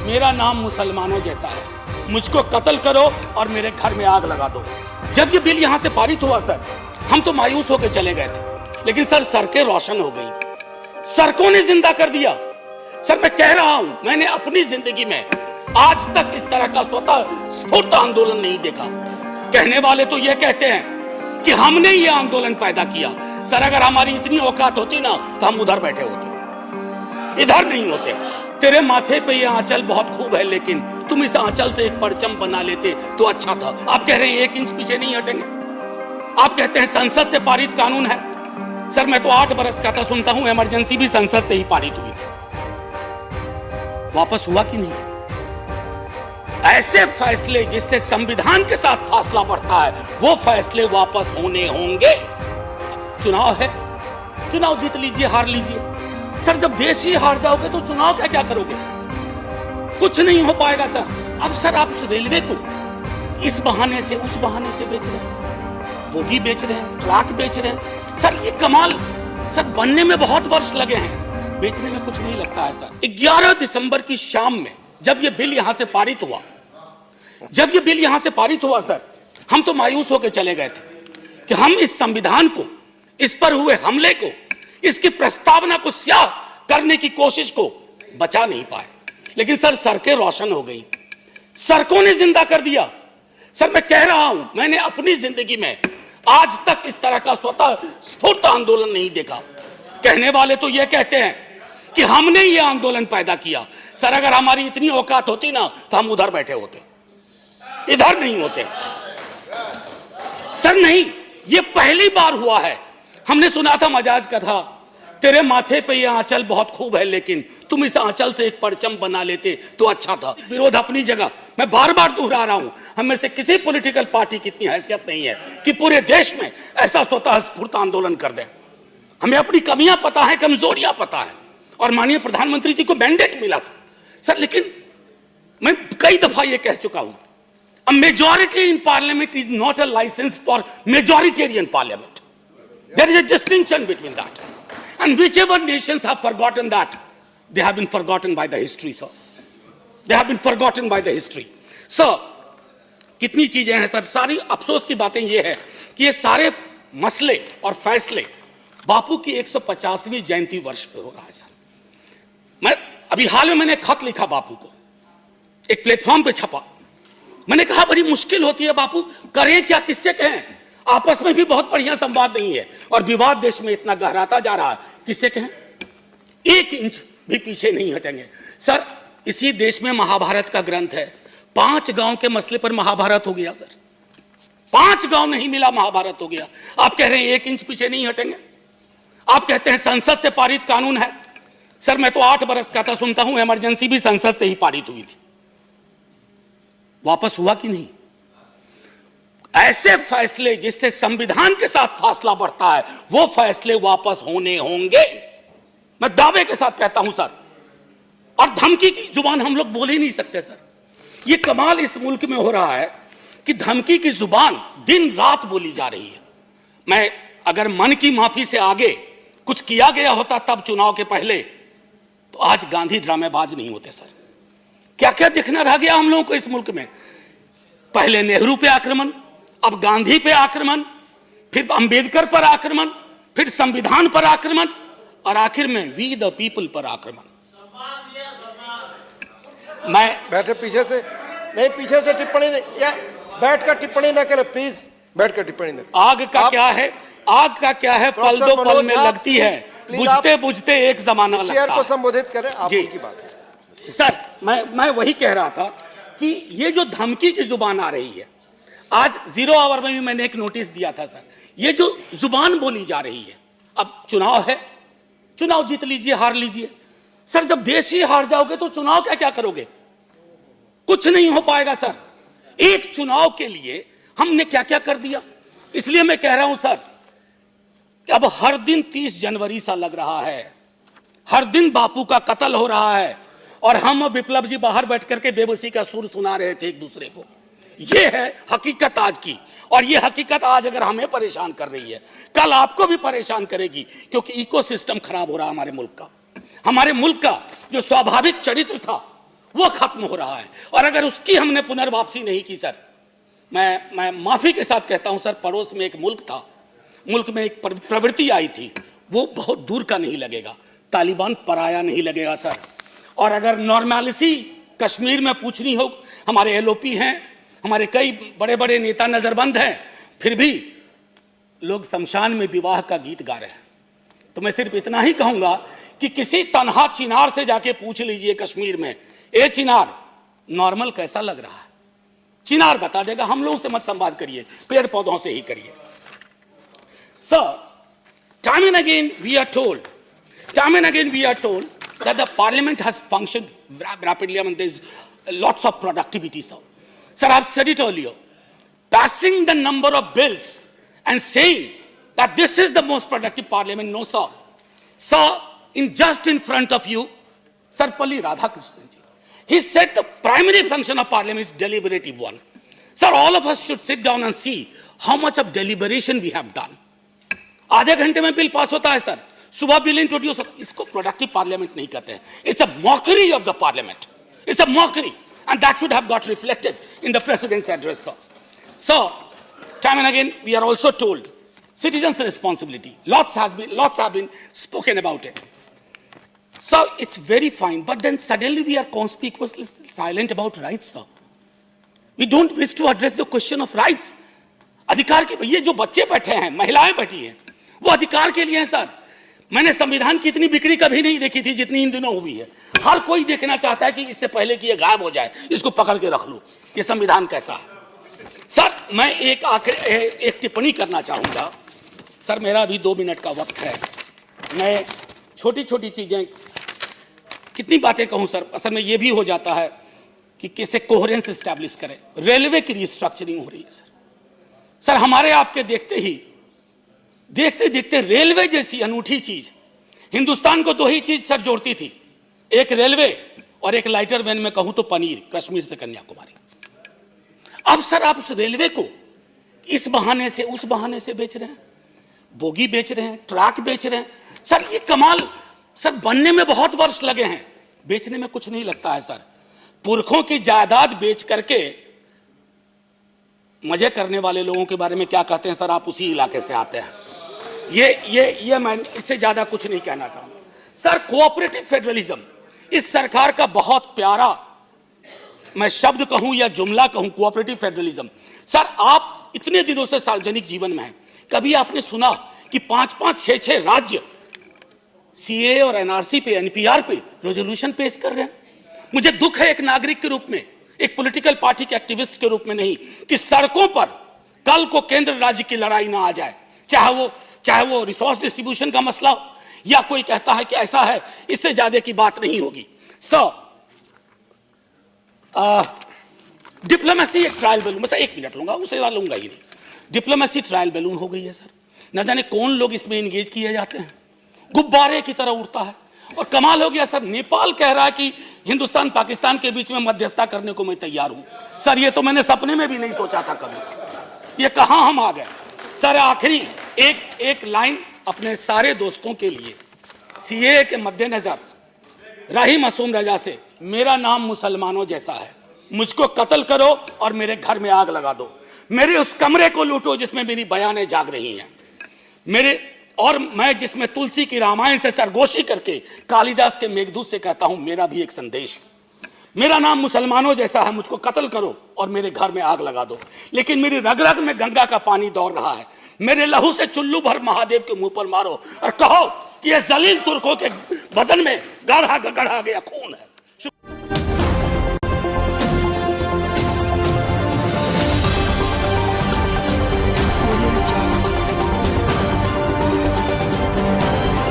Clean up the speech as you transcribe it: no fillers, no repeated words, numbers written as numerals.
मेरा नाम मुसलमानों जैसा है, मुझको कत्ल करो और मेरे घर में आग लगा दो। जब ये बिल यहां से पारित हुआ सर, हम तो मायूस होकर चले गए थे, लेकिन सर सड़कें रोशन हो गई, सड़कों ने जिंदा कर दिया। सर मैं कह रहा हूं, मैंने अपनी जिंदगी में आज तक इस तरह का स्वतः स्फूर्त आंदोलन नहीं देखा। कहने वाले तो ये कहते हैं कि हमने ये आंदोलन पैदा किया। सर अगर हमारी इतनी औकात होती ना तो हम उधर बैठे होते, इधर नहीं होते। तेरे माथे पे ये आंचल बहुत खूब है, लेकिन तुम इस आंचल से एक परचम बना लेते तो अच्छा था। आप कह रहे हैं 1 इंच पीछे नहीं हटेंगे। आप कहते हैं संसद से पारित कानून है। सर मैं तो 8 बरस का था, सुनता हूं इमरजेंसी भी संसद से ही पारित हुई थी। वापस हुआ कि नहीं? ऐसे फैसले जिससे संविधान के साथ फासला बढ़ता है, वो फैसले वापस होने होंगे। चुनाव है, चुनाव जीत लीजिए, हार लीजिए। सर जब देश ही हार जाओगे तो चुनाव क्या क्या करोगे? कुछ नहीं हो पाएगा सर। अब सर आप उस रेलवे को इस बहाने से उस बहाने से बेच रहे हैं, बोगी बेच रहे हैं, ट्रैक बेच रहे हैं। सर ये कमाल, सर बनने में बहुत वर्ष लगे हैं, बेचने में कुछ नहीं लगता है सर। 11 दिसंबर की शाम में जब ये बिल यहां से पारित हुआ, सर हम तो मायूस होकर चले गए थे कि हम इस संविधान को, इस पर हुए हमले को, इसकी प्रस्तावना को स्याह करने की कोशिश को बचा नहीं पाए। लेकिन सर सड़कें रोशन हो गई, सड़कों ने जिंदा कर दिया। सर मैं कह रहा हूं, मैंने अपनी जिंदगी में आज तक इस तरह का स्वतः स्फूर्त आंदोलन नहीं देखा। कहने वाले तो यह कहते हैं कि हमने ये आंदोलन पैदा किया। सर अगर हमारी इतनी औकात होती ना तो हम उधर बैठे होते, इधर नहीं होते। सर नहीं, ये पहली बार हुआ है। हमने सुना था मजाज का था, तेरे माथे पे ये आंचल बहुत खूब है, लेकिन तुम इस आंचल से एक परचम बना लेते तो अच्छा था। विरोध अपनी जगह, मैं बार बार दोहरा रहा हूं, हम में से किसी पॉलिटिकल पार्टी की इतनी हैसियत नहीं है कि पूरे देश में ऐसा स्वतः स्फूर्त आंदोलन कर दे। हमें अपनी कमियां पता है, कमजोरियां पता है, और माननीय प्रधानमंत्री जी को मैंडेट मिला था सर। लेकिन मैं कई दफा ये कह चुका हूं, a majority in parliament is not a license for majoritarian parliament. There is a distinction between that, and whichever nations have forgotten that, they have been forgotten by the history, sir. They have been forgotten by the history, sir. कितनी चीजें हैं sir. सारी अफसोस की बातें ये है कि ये सारे मसले और फैसले बापू की 150वीं जयंती वर्ष पे हो रहा है सर। मैं अभी हाल में मैंने खत लिखा बापू को, एक प्लेटफॉर्म पे छपा। मैंने कहा बड़ी मुश्किल होती है बापू, करें क्या, किससे कहें? आपस में भी बहुत बढ़िया संवाद नहीं है, और विवाद देश में इतना गहराता जा रहा है, किससे कहें? 1 इंच भी पीछे नहीं हटेंगे सर। इसी देश में महाभारत का ग्रंथ है, 5 गांव के मसले पर महाभारत हो गया सर। 5 गांव नहीं मिला, महाभारत हो गया। आप कह रहे हैं 1 इंच पीछे नहीं हटेंगे। आप कहते हैं संसद से पारित कानून है। सर मैं तो 8 बरस का था, सुनता हूं इमरजेंसी भी संसद से ही पारित हुई थी। वापस हुआ कि नहीं? ऐसे फैसले जिससे संविधान के साथ फासला बढ़ता है, वो फैसले वापस होने होंगे, मैं दावे के साथ कहता हूं सर। और धमकी की जुबान हम लोग बोल ही नहीं सकते सर। ये कमाल इस मुल्क में हो रहा है कि धमकी की जुबान दिन रात बोली जा रही है। मैं अगर मन की माफी से आगे कुछ किया गया होता तब चुनाव के पहले, तो आज गांधी ड्रामेबाज नहीं होते सर। क्या क्या दिखना रह गया हम लोगों को इस मुल्क में। पहले नेहरू पे आक्रमण, अब गांधी पे आक्रमण, फिर अंबेडकर पर आक्रमण, फिर संविधान पर आक्रमण, और आखिर में वी द पीपल पर आक्रमण। मैं बैठे पीछे से नहीं, पीछे से टिप्पणी नहीं, या बैठकर टिप्पणी ना करें प्लीज, बैठकर टिप्पणी ना। आग का क्या है, आग का क्या है, पल दो पल में लगती है, बुझते बुझते एक जमाना लगता है। चेयर को संबोधित करें, आप उनकी बात है। सर मैं वही कह रहा था कि ये जो धमकी की जुबान आ रही है, आज 0 आवर में भी मैंने एक नोटिस दिया था सर। ये जो जुबान बोली जा रही है, अब चुनाव है, चुनाव जीत लीजिए, हार लीजिए। सर जब देश ही हार जाओगे तो चुनाव क्या क्या करोगे? कुछ नहीं हो पाएगा सर। एक चुनाव के लिए हमने क्या क्या कर दिया। इसलिए मैं कह रहा हूं सर कि अब हर दिन 30 जनवरी सा लग रहा है, हर दिन बापू का कत्ल हो रहा है, और हम विप्लव जी बाहर बैठ करके बेबसी का सुर सुना रहे थे एक दूसरे को। ये है हकीकत आज की, और ये हकीकत आज अगर हमें परेशान कर रही है, कल आपको भी परेशान करेगी, क्योंकि इकोसिस्टम खराब हो रहा है हमारे मुल्क का। हमारे मुल्क का जो स्वाभाविक चरित्र था वो खत्म हो रहा है। और अगर उसकी हमने पुनर्वापसी नहीं की सर, मैं माफी के साथ कहता हूं सर, पड़ोस में एक मुल्क था, मुल्क में एक प्रवृत्ति आई थी, वो बहुत दूर का नहीं लगेगा, तालिबान पराया नहीं लगेगा सर। और अगर नॉर्मलिटी कश्मीर में पूछनी हो, हमारे एलओपी हैं, हमारे कई बड़े बड़े नेता नजरबंद हैं, फिर भी लोग शमशान में विवाह का गीत गा रहे हैं। तो मैं सिर्फ इतना ही कहूंगा कि किसी तनहा चिनार से जाके पूछ लीजिए कश्मीर में, ए चिनार नॉर्मल कैसा लग रहा है, चिनार बता देगा। हम लोगों से मत संवाद करिए, पेड़ पौधों से ही करिए। Sir, time and again we are told that the parliament has functioned rapidly. I mean, there's lots of productivity, sir. Sir, I've said it earlier. Passing the number of bills and saying that this is the most productive parliament, no, sir. Sir, just in front of you, Sarpalli Radhakrishnan ji, he said the primary function of parliament is deliberative one. Sir, all of us should sit down and see how much of deliberation we have done. आधे घंटे में bill pass होता है sir, सुबह bill introduce होता है, इसको productive parliament नहीं कहते हैं। It's a mockery of the parliament, it's a mockery, and that should have got reflected in the president's address sir. So time and again we are also told citizens responsibility, lots have been spoken about it. So it's very fine, but then suddenly we are conspicuously silent about rights, sir. We don't wish to address the question of rights. अधिकार के, ये जो बच्चे बैठे हैं, महिलाएं बैठी हैं, वो अधिकार के लिए हैं सर। मैंने संविधान की इतनी बिक्री कभी नहीं देखी थी जितनी इन दिनों हुई है। हर कोई देखना चाहता है कि इससे पहले कि ये गायब हो जाए, इसको पकड़ के रख लो, ये संविधान कैसा है। सर, मैं एक टिप्पणी करना चाहूंगा सर, मेरा अभी 2 मिनट का वक्त है। मैं छोटी छोटी चीजें, कितनी बातें कहूं सर, असल में ये भी हो जाता है कि कैसे कोहेरेंस एस्टैब्लिश करें। रेलवे की रिस्ट्रक्चरिंग हो रही है सर। सर, हमारे आपके देखते देखते रेलवे जैसी अनूठी चीज, हिंदुस्तान को 2 ही चीज सर जोड़ती थी, एक रेलवे और एक लाइटर वैन में कहूं तो पनीर, कश्मीर से कन्याकुमारी। अब सर आप उस रेलवे को इस बहाने से उस बहाने से बेच रहे हैं, बोगी बेच रहे हैं, ट्रैक बेच रहे हैं। सर ये कमाल, सर बनने में बहुत वर्ष लगे हैं, बेचने में कुछ नहीं लगता है सर। पुरखों की जायदाद बेच करके मजे करने वाले लोगों के बारे में क्या कहते हैं सर, आप उसी इलाके से आते हैं। ये मैं इससे ज्यादा कुछ नहीं कहना चाहूंगा सर। कोऑपरेटिव फेडरलिज्म इस सरकार का बहुत प्यारा, मैं शब्द कहूं या जुमला कहूं, कोऑपरेटिव फेडरलिज्म। सर, आप इतने दिनों से सार्वजनिक जीवन में हैं, कभी आपने सुना कि 5-5, 6-6 राज्य सीए और एनआरसी पे, एनपीआर पे रेजोल्यूशन पेश कर रहे हैं? मुझे दुख है एक नागरिक के रूप में, एक पॉलिटिकल पार्टी के एक्टिविस्ट के रूप में नहीं, कि सड़कों पर कल को केंद्र राज्य की लड़ाई ना आ जाए, चाहे वो रिसोर्स डिस्ट्रीब्यूशन का मसला हो, या कोई कहता है कि ऐसा है, इससे ज्यादा की बात नहीं होगी। सो डिप्लोमेसी एक ट्रायल बैलून, बस 1 मिनट लूंगा, उससे ज्यादा लूंगा ही नहीं। डिप्लोमेसी ट्रायल बैलून हो गई है सर। न जाने कौन लोग इसमें एंगेज किए जाते हैं, गुब्बारे की तरह उड़ता है। और कमाल हो गया सर, नेपाल कह रहा है कि हिंदुस्तान पाकिस्तान के बीच में मध्यस्थता करने को मैं तैयार हूं। सर ये तो मैंने सपने में भी नहीं सोचा था कभी, ये कहां हम आ गए। सर आखिरी एक लाइन अपने सारे दोस्तों के लिए, सीए के मद्देनजर राही मासूम रजा से, मेरा नाम मुसलमानों जैसा है, मुझको कत्ल करो और मेरे घर में आग लगा दो, मेरे उस कमरे को लूटो जिसमें मेरी बयानें जाग रही हैं, मैं जिसमें तुलसी की रामायण से सरगोशी करके कालिदास के मेघदूत से कहता हूं मेरा भी एक संदेश, मेरा नाम मुसलमानों जैसा है, मुझको कत्ल करो और मेरे घर में आग लगा दो, लेकिन मेरी रग रग में गंगा का पानी दौड़ रहा है, मेरे लहू से चुल्लू भर महादेव के मुंह पर मारो और कहो कि ये जलील तुर्कों के बदन में गढ़ा गया खून है।